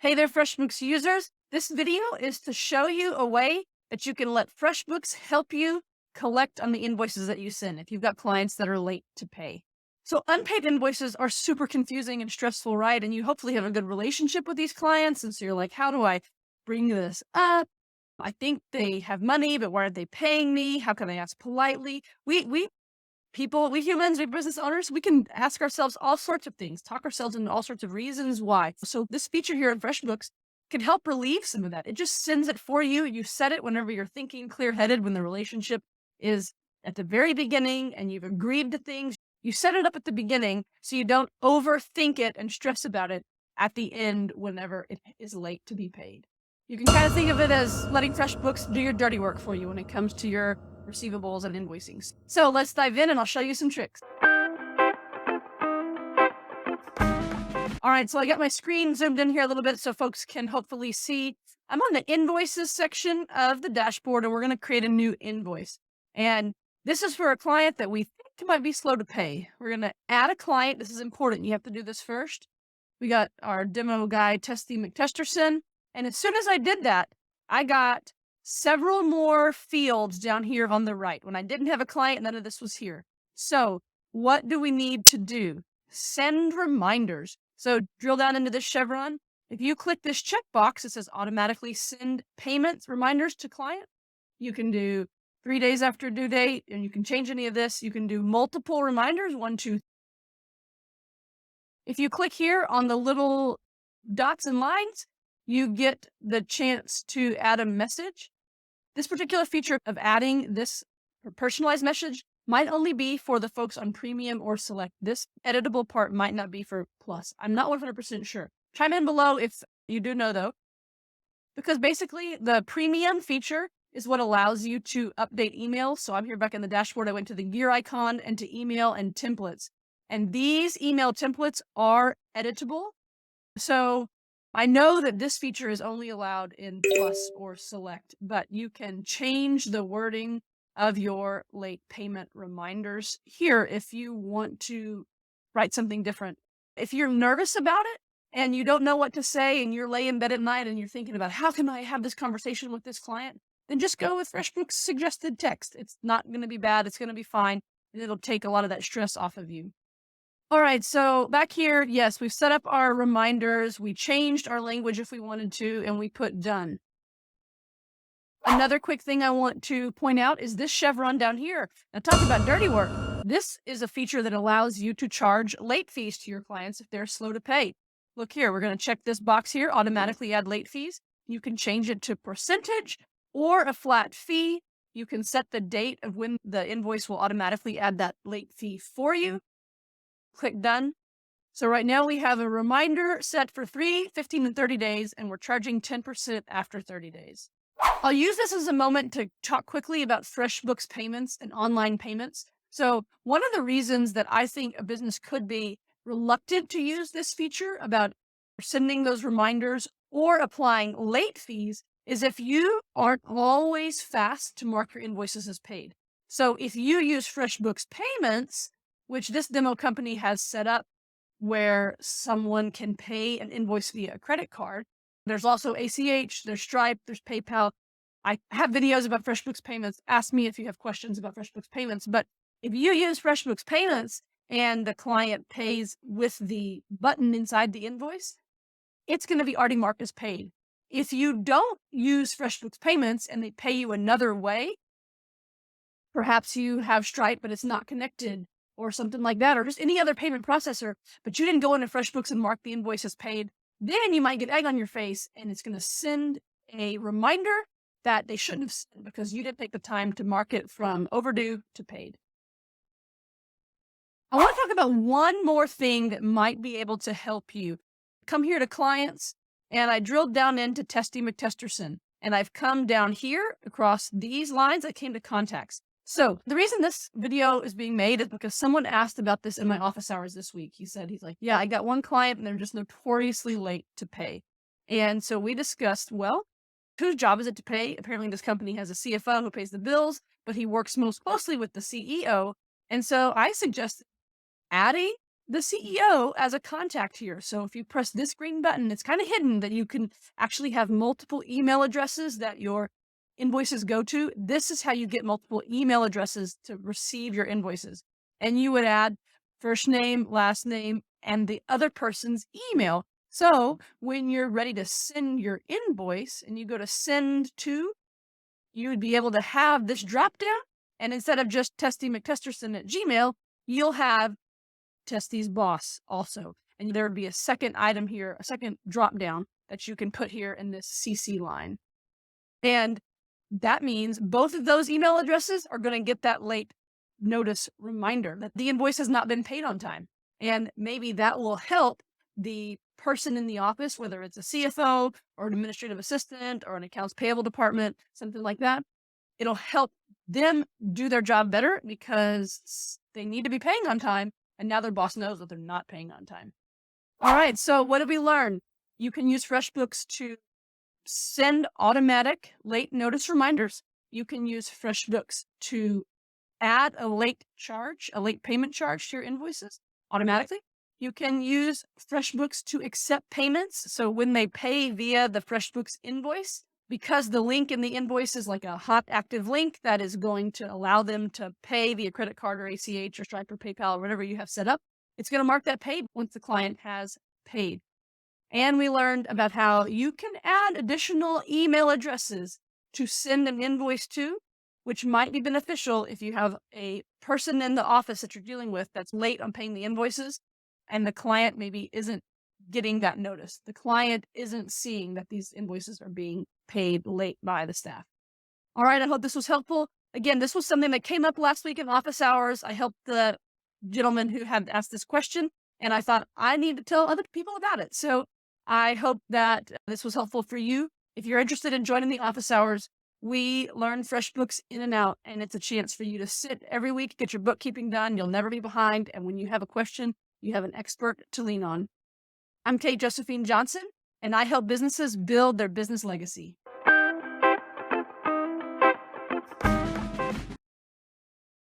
Hey there, FreshBooks users. This video is to show you a way that you can let FreshBooks help you collect on the invoices that you send if you've got clients that are late to pay. So unpaid invoices are super confusing and stressful, right? And you hopefully have a good relationship with these clients. And so you're like, how do I bring this up? I think they have money, but why aren't they paying me? How can I ask politely? We humans, we business owners, we can ask ourselves all sorts of things, talk ourselves into all sorts of reasons why. So this feature here in FreshBooks can help relieve some of that. It just sends it for you. You set it whenever you're thinking clear-headed, when the relationship is at the very beginning and you've agreed to things. You set it up at the beginning so you don't overthink it and stress about it at the end whenever it is late to be paid. You can kind of think of it as letting FreshBooks do your dirty work for you when it comes to your receivables and invoicing. So let's dive in and I'll show you some tricks. All right, so I got my screen zoomed in here a little bit so folks can hopefully see. I'm on the invoices section of the dashboard and we're going to create a new invoice. And this is for a client that we think might be slow to pay. We're going to add a client. This is important. You have to do this first. We got our demo guy, Testy McTesterson. And as soon as I did that, I got several more fields down here on the right. When I didn't have a client, none of this was here. So what do we need to do? Send reminders. So drill down into this chevron. If you click this checkbox, it says automatically send payments reminders to client. You can do 3 days after due date, and you can change any of this. You can do multiple reminders, 1, 2. If you click here on the little dots and lines, you get the chance to add a message. This particular feature of adding this personalized message might only be for the folks on Premium or Select. This editable part might not be for Plus. I'm not 100% sure. Chime in below if you do know, though, because basically the Premium feature is what allows you to update emails. So I'm here back in the dashboard. I went to the gear icon and to email and templates. And these email templates are editable. So I know that this feature is only allowed in Plus or Select, but you can change the wording of your late payment reminders here if you want to write something different. If you're nervous about it and you don't know what to say and you're laying in bed at night and you're thinking about how can I have this conversation with this client, then just go with FreshBooks suggested text. It's not going to be bad. It's going to be fine. And it'll take a lot of that stress off of you. All right, so back here, yes, we've set up our reminders. We changed our language if we wanted to, and we put done. Another quick thing I want to point out is this chevron down here. Now, talk about dirty work. This is a feature that allows you to charge late fees to your clients if they're slow to pay. Look here, we're going to check this box here, automatically add late fees. You can change it to percentage or a flat fee. You can set the date of when the invoice will automatically add that late fee for you. Click done. So right now we have a reminder set for 3, 15, and 30 days, and we're charging 10% after 30 days. I'll use this as a moment to talk quickly about FreshBooks payments and online payments. So one of the reasons that I think a business could be reluctant to use this feature about sending those reminders or applying late fees is if you aren't always fast to mark your invoices as paid. So if you use FreshBooks payments, which this demo company has set up where someone can pay an invoice via a credit card. There's also ACH, there's Stripe, there's PayPal. I have videos about FreshBooks payments. Ask me if you have questions about FreshBooks payments. But if you use FreshBooks payments and the client pays with the button inside the invoice, it's going to be already marked as paid. If you don't use FreshBooks payments and they pay you another way, perhaps you have Stripe, but it's not connected, or something like that, or just any other payment processor, but you didn't go into FreshBooks and mark the invoice as paid, then you might get egg on your face and it's going to send a reminder that they shouldn't have sent because you didn't take the time to mark it from overdue to paid. I want to talk about one more thing that might be able to help you. Come here to clients, and I drilled down into Testy McTesterson, and I've come down here across these lines. I came to contacts. So the reason this video is being made is because someone asked about this in my office hours this week. He's like, yeah, I got one client and they're just notoriously late to pay. And so we discussed, well, whose job is it to pay? Apparently this company has a CFO who pays the bills, but he works most closely with the CEO. And so I suggested adding the CEO as a contact here. So if you press this green button, it's kind of hidden that you can actually have multiple email addresses that your invoices go to. This is how you get multiple email addresses to receive your invoices. And you would add first name, last name, and the other person's email. So when you're ready to send your invoice and you go to send to, you would be able to have this drop down. And instead of just Testy McTesterson at Gmail, you'll have Testy's boss also. And there would be a second item here, a second drop down that you can put here in this CC line. And that means both of those email addresses are going to get that late notice reminder that the invoice has not been paid on time. And maybe that will help the person in the office, whether it's a CFO or an administrative assistant or an accounts payable department, something like that. It'll help them do their job better because they need to be paying on time. And now their boss knows that they're not paying on time. All right. So what did we learn? You can use FreshBooks to send automatic late notice reminders. You can use FreshBooks to add a late payment charge to your invoices automatically. You can use FreshBooks to accept payments. So when they pay via the FreshBooks invoice, because the link in the invoice is like a hot active link that is going to allow them to pay via credit card or ACH or Stripe or PayPal or whatever you have set up, it's going to mark that paid once the client has paid. And we learned about how you can add additional email addresses to send an invoice to, which might be beneficial if you have a person in the office that you're dealing with that's late on paying the invoices and the client maybe isn't getting that notice. The client isn't seeing that these invoices are being paid late by the staff. All right, I hope this was helpful. Again, this was something that came up last week in office hours. I helped the gentleman who had asked this question, and I thought I need to tell other people about it. So I hope that this was helpful for you. If you're interested in joining the office hours, we learn FreshBooks in and out, and it's a chance for you to sit every week, get your bookkeeping done. You'll never be behind. And when you have a question, you have an expert to lean on. I'm Kate Josephine Johnson, and I help businesses build their business legacy.